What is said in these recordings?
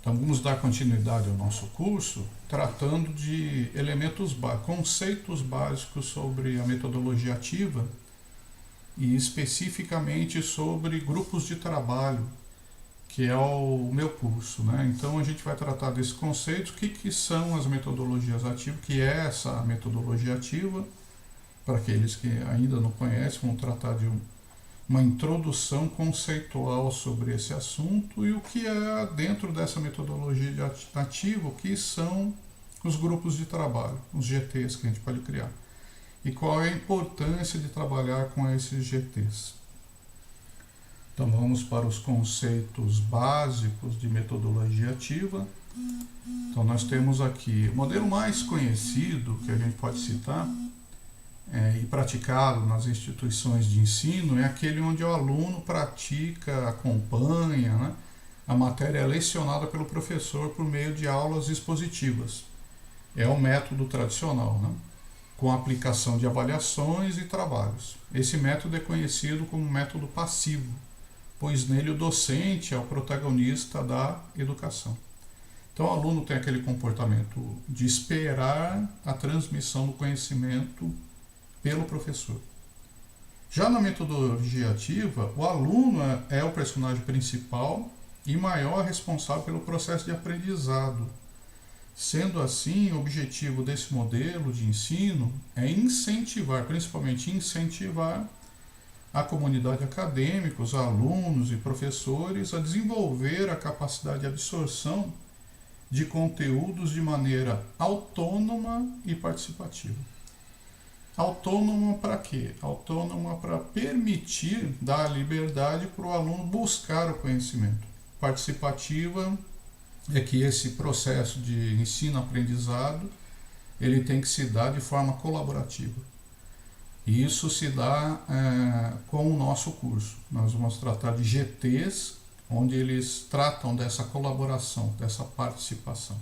Então vamos dar continuidade ao nosso curso tratando de conceitos básicos sobre a metodologia ativa e especificamente sobre grupos de trabalho, que é o meu curso, né? Então a gente vai tratar desses conceitos, o que são as metodologias ativas, o que é essa metodologia ativa, para aqueles que ainda não conhecem, vamos tratar de uma introdução conceitual sobre esse assunto e o que é dentro dessa metodologia ativa, o que são os grupos de trabalho, os GTs que a gente pode criar. E qual é a importância de trabalhar com esses GTs. Então vamos para os conceitos básicos de metodologia ativa. Então nós temos aqui o modelo mais conhecido que a gente pode citar e praticado nas instituições de ensino é aquele onde o aluno pratica, acompanha, né? A matéria é lecionada pelo professor por meio de aulas expositivas. É o método tradicional, né? Com aplicação de avaliações e trabalhos. Esse método é conhecido como método passivo, pois nele o docente é o protagonista da educação. Então o aluno tem aquele comportamento de esperar a transmissão do conhecimento pelo professor. Já na metodologia ativa, o aluno é o personagem principal e maior responsável pelo processo de aprendizado. Sendo assim, o objetivo desse modelo de ensino é incentivar, principalmente incentivar a comunidade acadêmica, os alunos e professores a desenvolver a capacidade de absorção de conteúdos de maneira autônoma e participativa. Autônoma para quê? Autônoma para permitir dar liberdade para o aluno buscar o conhecimento. Participativa é que esse processo de ensino-aprendizado ele tem que se dar de forma colaborativa. E isso se dá com o nosso curso. Nós vamos tratar de GTs, onde eles tratam dessa colaboração, dessa participação.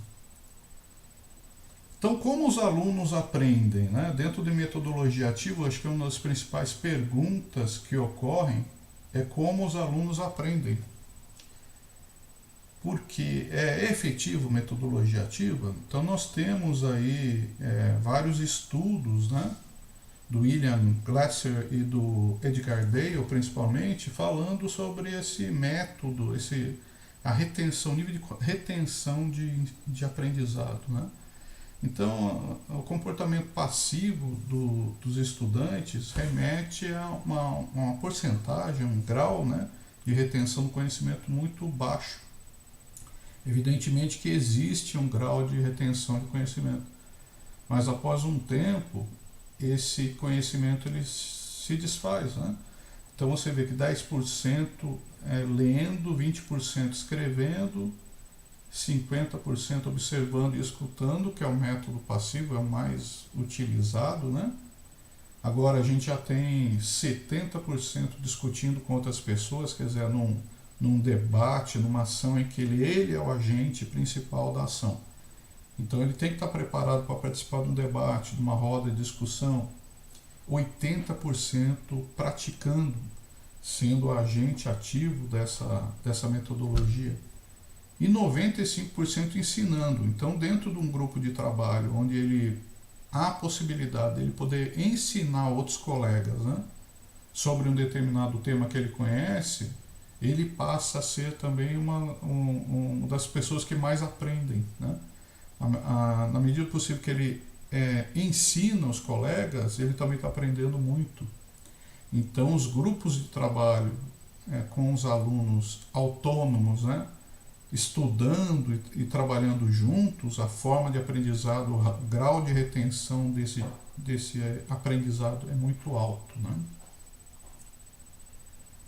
Então, como os alunos aprendem, né? Dentro de metodologia ativa, acho que uma das principais perguntas que ocorrem é como os alunos aprendem. Porque é efetivo metodologia ativa? Então, nós temos aí vários estudos, né? Do William Glasser e do Edgar Dale, principalmente, falando sobre esse método, a retenção, o nível de retenção de aprendizado, né? Então, o comportamento passivo dos estudantes remete a uma porcentagem, um grau, né, de retenção do conhecimento muito baixo. Evidentemente que existe um grau de retenção de conhecimento, mas após um tempo, esse conhecimento ele se desfaz, né? Então você vê que 10% lendo, 20% escrevendo, 50% observando e escutando, que é o método passivo, é o mais utilizado, né? Agora a gente já tem 70% discutindo com outras pessoas, quer dizer, num debate, numa ação em que ele é o agente principal da ação. Então ele tem que estar preparado para participar de um debate, de uma roda de discussão. 80% praticando, sendo o agente ativo dessa metodologia. E 95% ensinando. Então, dentro de um grupo de trabalho onde há a possibilidade de ele poder ensinar outros colegas, né, sobre um determinado tema que ele conhece, ele passa a ser também uma das pessoas que mais aprendem, né? Na medida do possível que ele ensina os colegas, ele também está aprendendo muito. Então, os grupos de trabalho com os alunos autônomos, né, estudando e trabalhando juntos, a forma de aprendizado, o grau de retenção desse aprendizado é muito alto, né?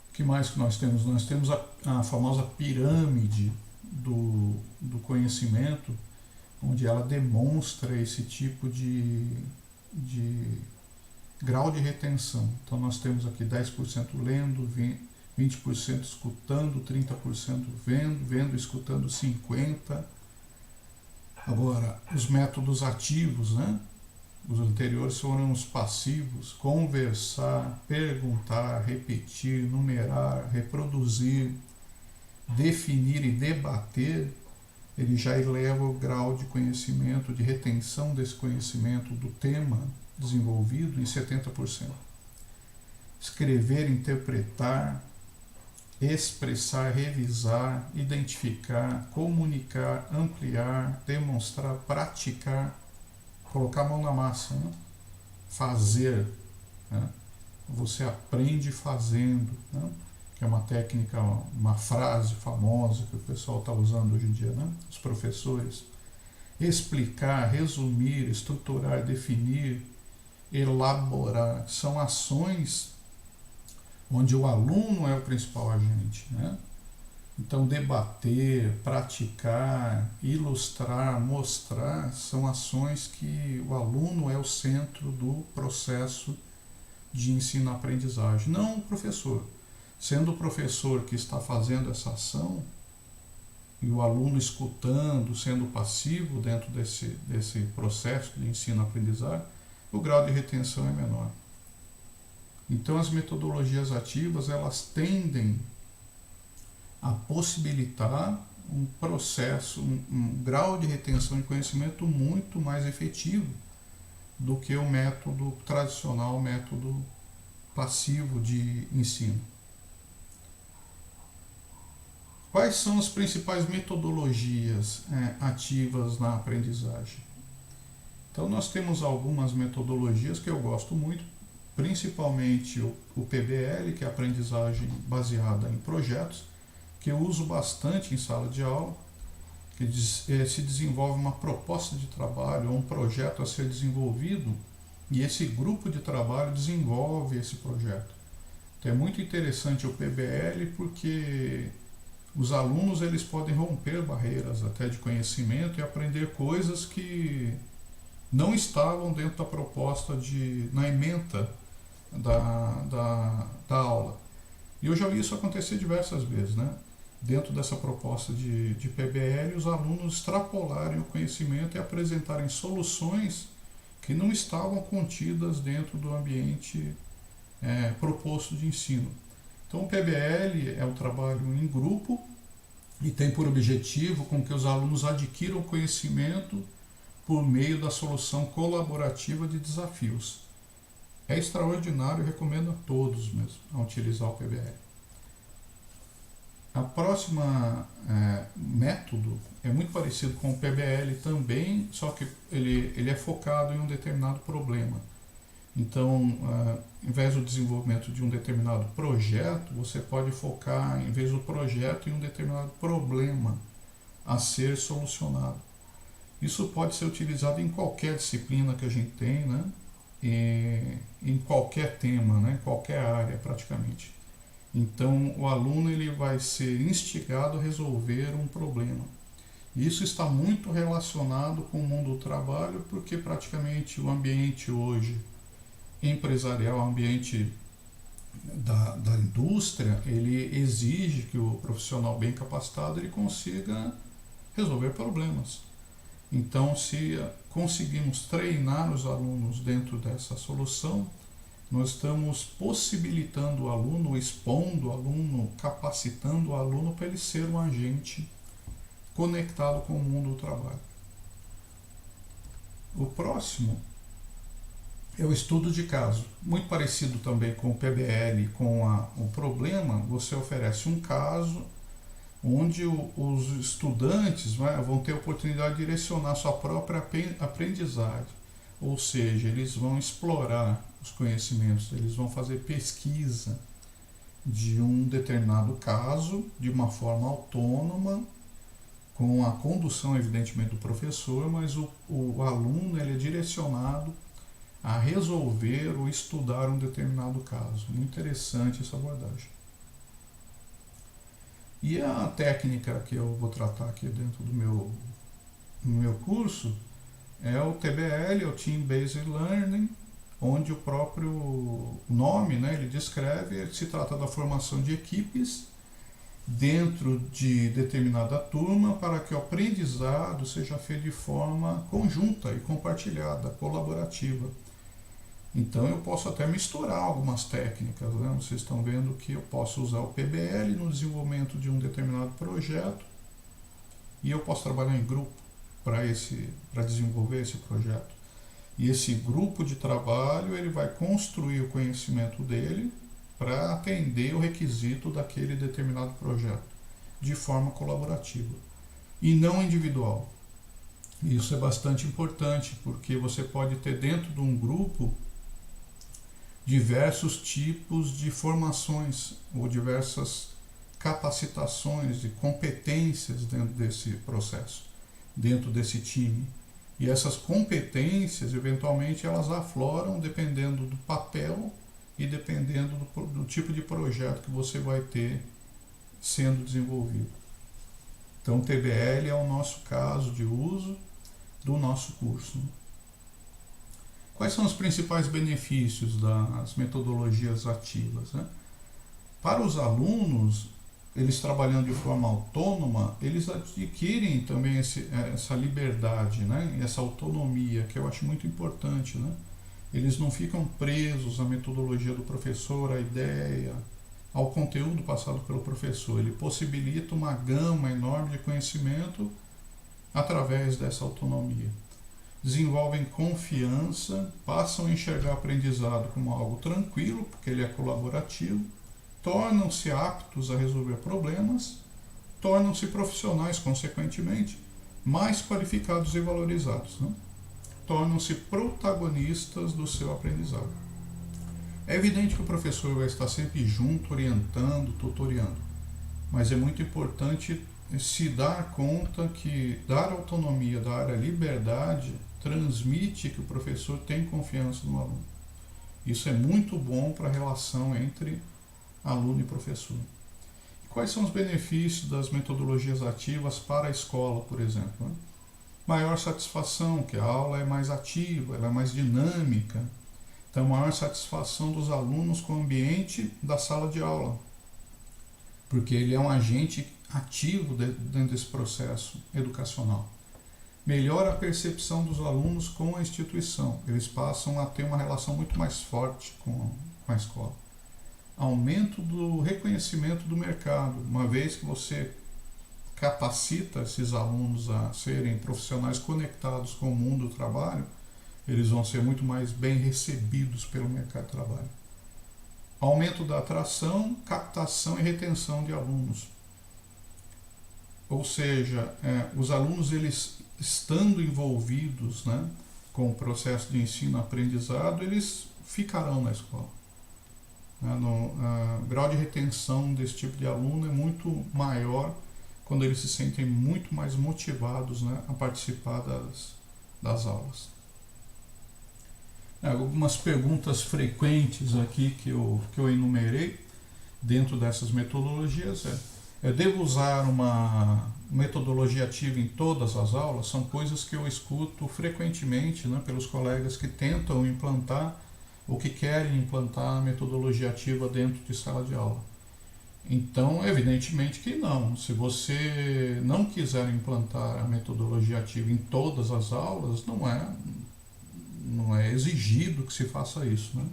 O que mais que nós temos? Nós temos a famosa pirâmide do conhecimento, onde ela demonstra esse tipo de grau de retenção. Então nós temos aqui 10% lendo, 20% escutando, 30% vendo, escutando 50%. Agora, os métodos ativos, né? Os anteriores foram os passivos: conversar, perguntar, repetir, numerar, reproduzir, definir e debater. ele já eleva o grau de conhecimento, de retenção desse conhecimento do tema desenvolvido em 70%. Escrever, interpretar, expressar, revisar, identificar, comunicar, ampliar, demonstrar, praticar, colocar a mão na massa, né? Fazer, né? Você aprende fazendo, né? Que é uma técnica, uma frase famosa que o pessoal está usando hoje em dia, né? Os professores. Explicar, resumir, estruturar, definir, elaborar, são ações onde o aluno é o principal agente, né? Então, debater, praticar, ilustrar, mostrar, são ações que o aluno é o centro do processo de ensino-aprendizagem, não o professor. Sendo o professor que está fazendo essa ação e o aluno escutando, sendo passivo dentro desse processo de ensino-aprendizagem, o grau de retenção é menor. Então, as metodologias ativas, elas tendem a possibilitar um processo, um grau de retenção de conhecimento muito mais efetivo do que o método tradicional, o método passivo de ensino. Quais são as principais metodologias ativas na aprendizagem? Então, nós temos algumas metodologias que eu gosto muito, principalmente o PBL, que é a aprendizagem baseada em projetos, que eu uso bastante em sala de aula, que se desenvolve uma proposta de trabalho ou um projeto a ser desenvolvido e esse grupo de trabalho desenvolve esse projeto. Então é muito interessante o PBL porque os alunos eles podem romper barreiras até de conhecimento e aprender coisas que não estavam dentro da proposta na ementa da aula. E eu já vi isso acontecer diversas vezes, né? Dentro dessa proposta de PBL, os alunos extrapolarem o conhecimento e apresentarem soluções que não estavam contidas dentro do ambiente proposto de ensino. Então, o PBL é um trabalho em grupo e tem por objetivo com que os alunos adquiram conhecimento por meio da solução colaborativa de desafios. É extraordinário, eu recomendo a todos mesmo a utilizar o PBL. A próxima método é muito parecido com o PBL também, só que ele é focado em um determinado problema. Então, em vez do desenvolvimento de um determinado projeto, você pode focar, em vez do projeto, em um determinado problema a ser solucionado. Isso pode ser utilizado em qualquer disciplina que a gente tem, né? Em qualquer tema, né? Em qualquer área praticamente. Então, o aluno ele vai ser instigado a resolver um problema. Isso está muito relacionado com o mundo do trabalho, porque praticamente o ambiente hoje empresarial, o ambiente da indústria, ele exige que o profissional bem capacitado ele consiga resolver problemas. Então, se conseguimos treinar os alunos dentro dessa solução, nós estamos possibilitando o aluno, expondo o aluno, capacitando o aluno para ele ser um agente conectado com o mundo do trabalho. O próximo é o estudo de caso. Muito parecido também com o PBL, com o problema, você oferece um caso onde os estudantes vão ter a oportunidade de direcionar sua própria aprendizagem. Ou seja, eles vão explorar os conhecimentos, eles vão fazer pesquisa de um determinado caso de uma forma autônoma, com a condução, evidentemente, do professor, mas o aluno ele é direcionado a resolver ou estudar um determinado caso. Muito interessante essa abordagem. E a técnica que eu vou tratar aqui dentro do meu curso é o TBL, o Team Based Learning, onde o próprio nome, né, ele descreve, se trata da formação de equipes dentro de determinada turma para que o aprendizado seja feito de forma conjunta e compartilhada, colaborativa. Então eu posso até misturar algumas técnicas, né? Vocês estão vendo que eu posso usar o PBL no desenvolvimento de um determinado projeto e eu posso trabalhar em grupo para desenvolver esse projeto. E esse grupo de trabalho ele vai construir o conhecimento dele para atender o requisito daquele determinado projeto, de forma colaborativa e não individual. Isso é bastante importante, porque você pode ter dentro de um grupo diversos tipos de formações ou diversas capacitações e competências dentro desse processo, dentro desse time. E essas competências, eventualmente, elas afloram dependendo do papel e dependendo do tipo de projeto que você vai ter sendo desenvolvido. Então, o TBL é o nosso caso de uso do nosso curso. Quais são os principais benefícios das metodologias ativas, né? Para os alunos, eles trabalhando de forma autônoma, eles adquirem também essa liberdade, né? Essa autonomia, que eu acho muito importante, né? Eles não ficam presos à metodologia do professor, à ideia, ao conteúdo passado pelo professor. Ele possibilita uma gama enorme de conhecimento através dessa autonomia. Desenvolvem confiança, passam a enxergar o aprendizado como algo tranquilo, porque ele é colaborativo, tornam-se aptos a resolver problemas, tornam-se profissionais, consequentemente, mais qualificados e valorizados, né? Tornam-se protagonistas do seu aprendizado. É evidente que o professor vai estar sempre junto, orientando, tutoriando, mas é muito importante se dar conta que dar autonomia, dar a liberdade, transmite que o professor tem confiança no aluno. Isso é muito bom para a relação entre aluno e professor. E quais são os benefícios das metodologias ativas para a escola, por exemplo, né? Maior satisfação, que a aula é mais ativa, ela é mais dinâmica. Então, maior satisfação dos alunos com o ambiente da sala de aula, porque ele é um agente ativo dentro desse processo educacional. Melhora a percepção dos alunos com a instituição, eles passam a ter uma relação muito mais forte com a escola. Aumento do reconhecimento do mercado, uma vez que você capacita esses alunos a serem profissionais conectados com o mundo do trabalho, eles vão ser muito mais bem recebidos pelo mercado de trabalho. Aumento da atração, captação e retenção de alunos. Ou seja, os alunos, eles estando envolvidos, né, com o processo de ensino-aprendizado, eles ficarão na escola. O grau de retenção desse tipo de aluno é muito maior quando eles se sentem muito mais motivados, né, a participar das aulas. Algumas perguntas frequentes aqui que eu enumerei dentro dessas metodologias devo usar uma metodologia ativa em todas as aulas? São coisas que eu escuto frequentemente, né, pelos colegas que tentam implantar ou que querem implantar a metodologia ativa dentro de sala de aula. Então, evidentemente que não. Se você não quiser implantar a metodologia ativa em todas as aulas, não é exigido que se faça isso, né?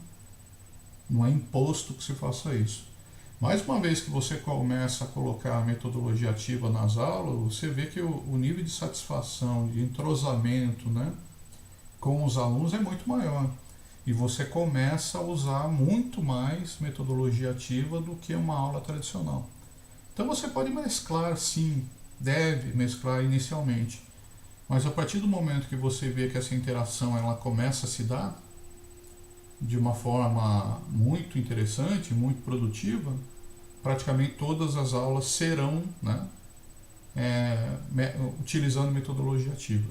Não é imposto que se faça isso. Mas uma vez que você começa a colocar a metodologia ativa nas aulas, você vê que o nível de satisfação, de entrosamento, né, com os alunos é muito maior. E você começa a usar muito mais metodologia ativa do que uma aula tradicional. Então você pode mesclar, sim, deve mesclar inicialmente. Mas a partir do momento que você vê que essa interação ela começa a se dar de uma forma muito interessante, muito produtiva, praticamente todas as aulas serão, né, utilizando metodologia ativa.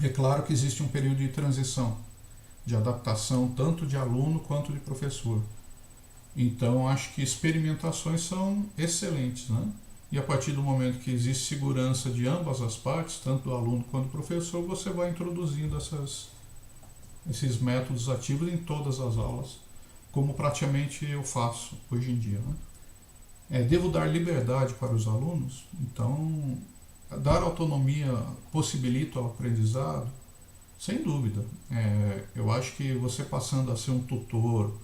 É claro que existe um período de transição, de adaptação tanto de aluno quanto de professor. Então acho que experimentações são excelentes, né? E a partir do momento que existe segurança de ambas as partes, tanto do aluno quanto do professor, você vai introduzindo esses métodos ativos em todas as aulas, como praticamente eu faço hoje em dia, né? Devo dar liberdade para os alunos, então dar autonomia possibilita o aprendizado, sem dúvida. Eu acho que você passando a ser um tutor,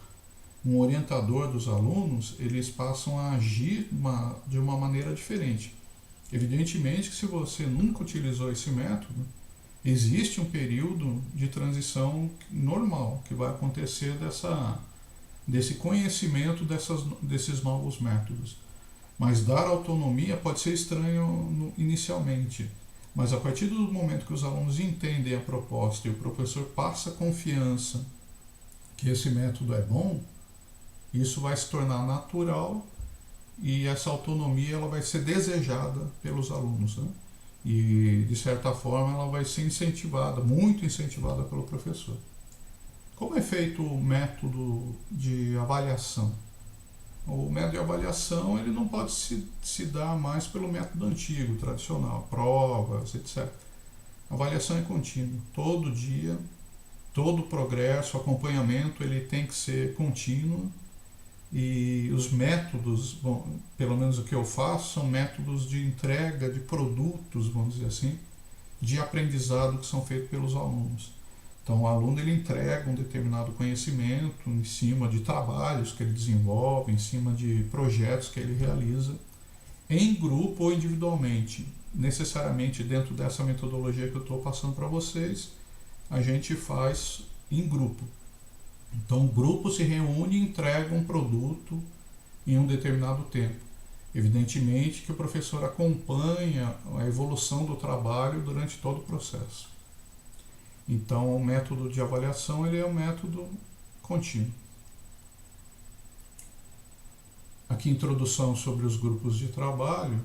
um orientador dos alunos, eles passam a agir de uma maneira diferente. Evidentemente que se você nunca utilizou esse método, existe um período de transição normal que vai acontecer desse conhecimento desses novos métodos. Mas dar autonomia pode ser estranho inicialmente, mas a partir do momento que os alunos entendem a proposta e o professor passa confiança que esse método é bom, isso vai se tornar natural e essa autonomia ela vai ser desejada pelos alunos, né? E de certa forma ela vai ser incentivada, muito incentivada pelo professor. Como é feito o método de avaliação? O método de avaliação ele não pode se dar mais pelo método antigo, tradicional, provas, etc. A avaliação é contínua. Todo dia, todo progresso, acompanhamento, ele tem que ser contínuo. E os métodos, bom, pelo menos o que eu faço, são métodos de entrega de produtos, vamos dizer assim, de aprendizado que são feitos pelos alunos. Então o aluno ele entrega um determinado conhecimento em cima de trabalhos que ele desenvolve, em cima de projetos que ele realiza, em grupo ou individualmente. Necessariamente dentro dessa metodologia que eu estou passando para vocês, a gente faz em grupo. Então o grupo se reúne e entrega um produto em um determinado tempo. Evidentemente que o professor acompanha a evolução do trabalho durante todo o processo. Então o método de avaliação ele é um método contínuo. Aqui introdução sobre os grupos de trabalho.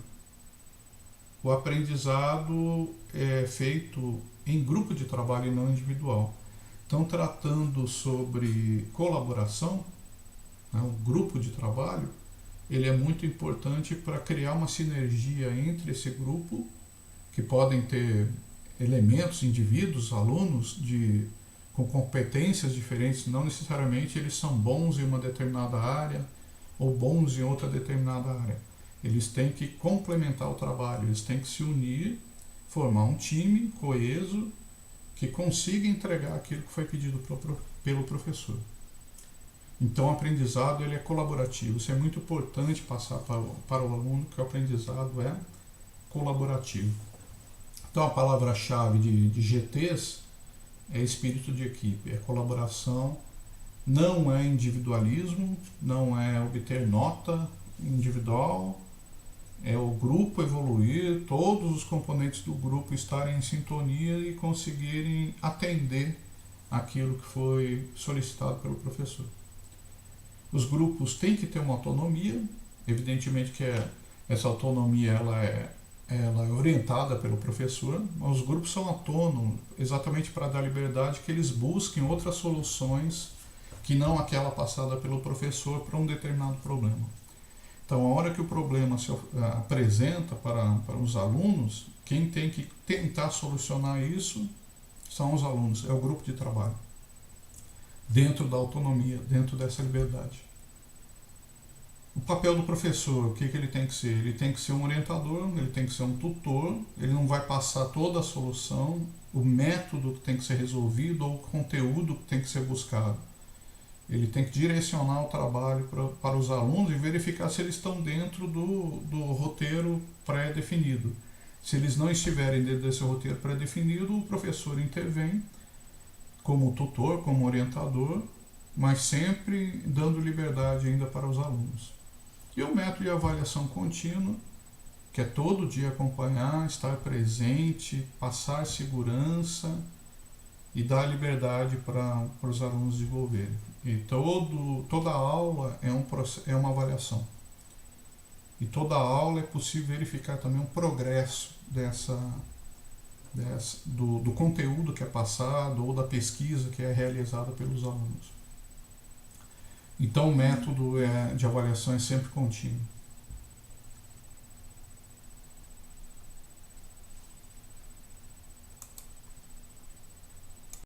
O aprendizado é feito em grupo de trabalho e não individual. Então, tratando sobre colaboração, né, o grupo de trabalho, ele é muito importante para criar uma sinergia entre esse grupo, que podem ter elementos, indivíduos, alunos com competências diferentes, não necessariamente eles são bons em uma determinada área ou bons em outra determinada área. Eles têm que complementar o trabalho, eles têm que se unir, formar um time coeso, que consiga entregar aquilo que foi pedido pelo professor. Então o aprendizado ele é colaborativo. Isso é muito importante passar para o aluno que o aprendizado é colaborativo. Então a palavra-chave de GTs é espírito de equipe, é colaboração, não é individualismo, não é obter nota individual, é o grupo evoluir, todos os componentes do grupo estarem em sintonia e conseguirem atender aquilo que foi solicitado pelo professor. Os grupos têm que ter uma autonomia, evidentemente que essa autonomia ela é orientada pelo professor, mas os grupos são autônomos exatamente para dar liberdade que eles busquem outras soluções que não aquela passada pelo professor para um determinado problema. Então, a hora que o problema se apresenta para os alunos, quem tem que tentar solucionar isso são os alunos, é o grupo de trabalho. Dentro da autonomia, dentro dessa liberdade. O papel do professor, o que ele tem que ser? Ele tem que ser um orientador, ele tem que ser um tutor, ele não vai passar toda a solução, o método que tem que ser resolvido ou o conteúdo que tem que ser buscado. Ele tem que direcionar o trabalho para os alunos e verificar se eles estão dentro do roteiro pré-definido. Se eles não estiverem dentro desse roteiro pré-definido, o professor intervém como tutor, como orientador, mas sempre dando liberdade ainda para os alunos. E o método de avaliação contínua, que é todo dia acompanhar, estar presente, passar segurança e dar liberdade para os alunos desenvolverem. E toda aula é uma avaliação. E toda aula é possível verificar também um progresso do conteúdo que é passado ou da pesquisa que é realizada pelos alunos. Então o método de avaliação é sempre contínuo.